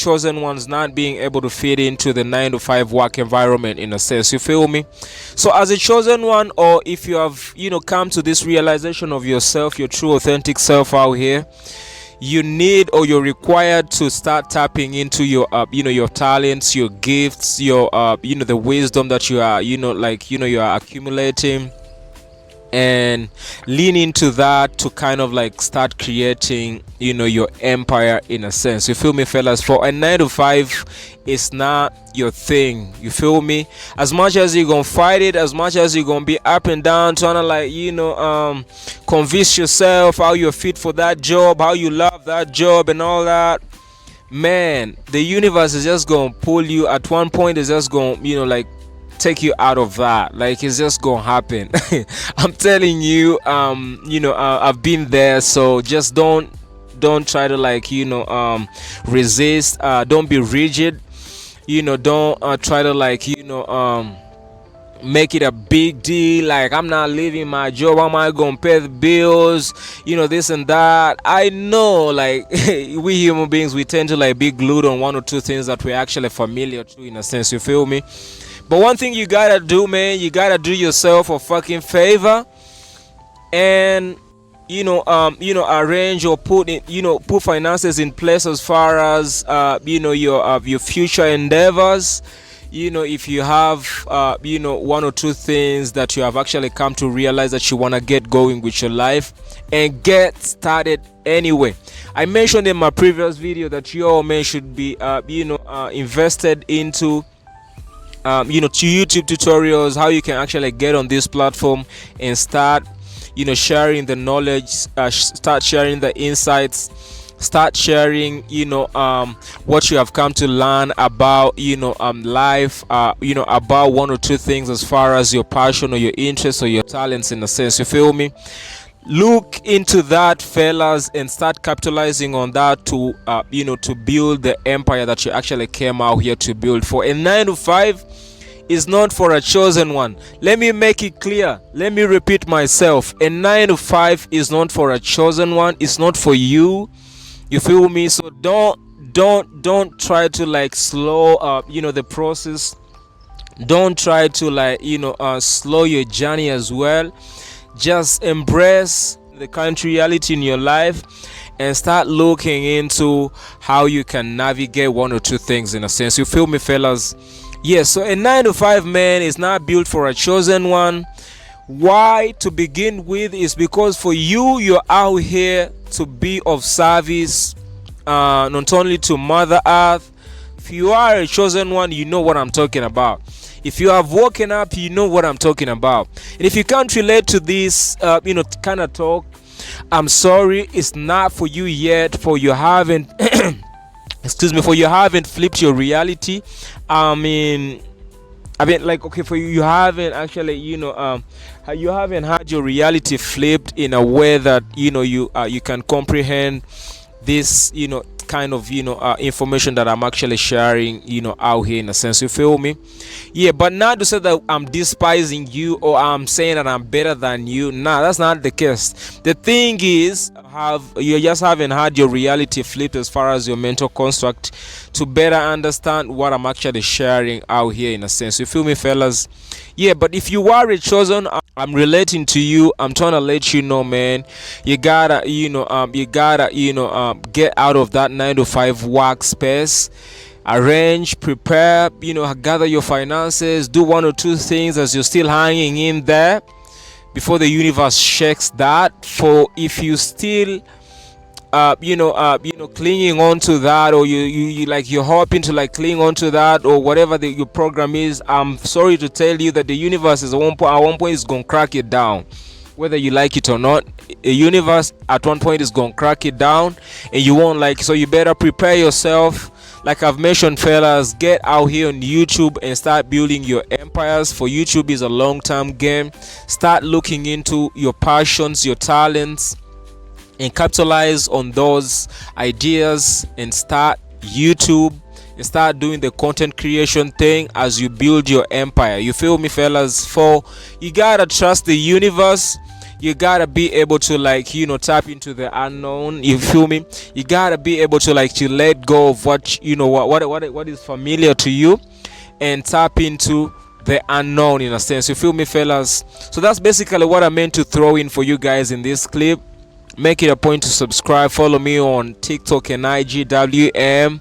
chosen ones not being able to fit into the 9 to 5 work environment, in a sense. You feel me? So as a chosen one, or if you have come to this realization of yourself, your true authentic self out here, you need, or you're required to start tapping into your your talents, your gifts, your the wisdom that you are you are accumulating, and lean into that to kind of like start creating your empire, in a sense. You feel me, fellas? For a 9 to 5 is not your thing. You feel me? As much as you're gonna fight it, as much as you're gonna be up and down trying to like convince yourself how you're fit for that job, how you love that job and all that, man, the universe is just gonna pull you. At one point it's just gonna like take you out of that. Like, it's just gonna happen. I'm telling you, I've been there. So just don't try to like resist. Don't be rigid. Don't try to like make it a big deal. Like, I'm not leaving my job, how am I gonna pay the bills, this and that. I know, like, we human beings, we tend to like be glued on one or two things that we're actually familiar to, in a sense. You feel me? But one thing you gotta do, man, you gotta do yourself a fucking favor, and arrange or put put finances in place as far as your future endeavors. If you have one or two things that you have actually come to realize that you want to get going with your life, and get started anyway. I mentioned in my previous video that you all men should be invested into to YouTube tutorials, how you can actually get on this platform and start sharing the knowledge, start sharing the insights, start sharing what you have come to learn about life, about one or two things as far as your passion or your interests or your talents, in a sense. You feel me? Look into that, fellas, and start capitalizing on that to to build the empire that you actually came out here to build. For a 9 to 5 is not for a chosen one. Let me make it clear. Let me repeat myself. A 9 to 5 is not for a chosen one. It's not for you. You feel me? So don't try to like slow up the process. Don't try to like slow your journey as well. Just embrace the current reality in your life and start looking into how you can navigate one or two things, in a sense. You feel me, fellas? Yes. So a 9 to 5, man, is not built for a chosen one. Why? To begin with, is because for you're out here to be of service, not only to Mother Earth. If you are a chosen one, you know what I'm talking about. If you have woken up, you know what I'm talking about. And if you can't relate to this kind of talk, I'm sorry, it's not for you yet. For you haven't excuse me, for you haven't flipped your reality. I mean, like, okay, for you haven't actually you haven't had your reality flipped in a way that you can comprehend this kind of information that I'm actually sharing out here, in a sense. You feel me? Yeah. But not to say that I'm despising you or I'm saying that I'm better than you. Nah, that's not the case. The thing is, you just haven't had your reality flipped as far as your mental construct to better understand what I'm actually sharing out here, in a sense. You feel me, fellas? Yeah. But if you are a chosen, I'm relating to you. I'm trying to let you know, man, you gotta get out of that 9 to 5 workspace. Arrange, prepare, gather your finances, do one or two things as you're still hanging in there before the universe shakes that. For if you still clinging on to that, or you're hoping to like cling on to that, or whatever your program is, I'm sorry to tell you that the universe is at one point is gonna crack it down, whether you like it or not. The universe at one point is gonna crack it down, and you won't like it. So you better prepare yourself. Like I've mentioned, fellas, get out here on YouTube and start building your empires. For YouTube is a long-term game. Start looking into your passions, your talents, and capitalize on those ideas, and start YouTube and start doing the content creation thing as you build your empire. You feel me, fellas? For you gotta trust the universe. you gotta be able to, like, you know, tap into the unknown. You feel me? You gotta be able to, like, to let go of what, you know, what is familiar to you, and tap into the unknown, in a sense. You feel me, fellas? So that's basically what I meant to throw in for you guys in this clip. Make it a point to subscribe, follow me on TikTok and IGWM.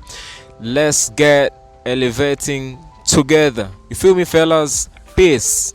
Let's get elevating together. You feel me, fellas? Peace.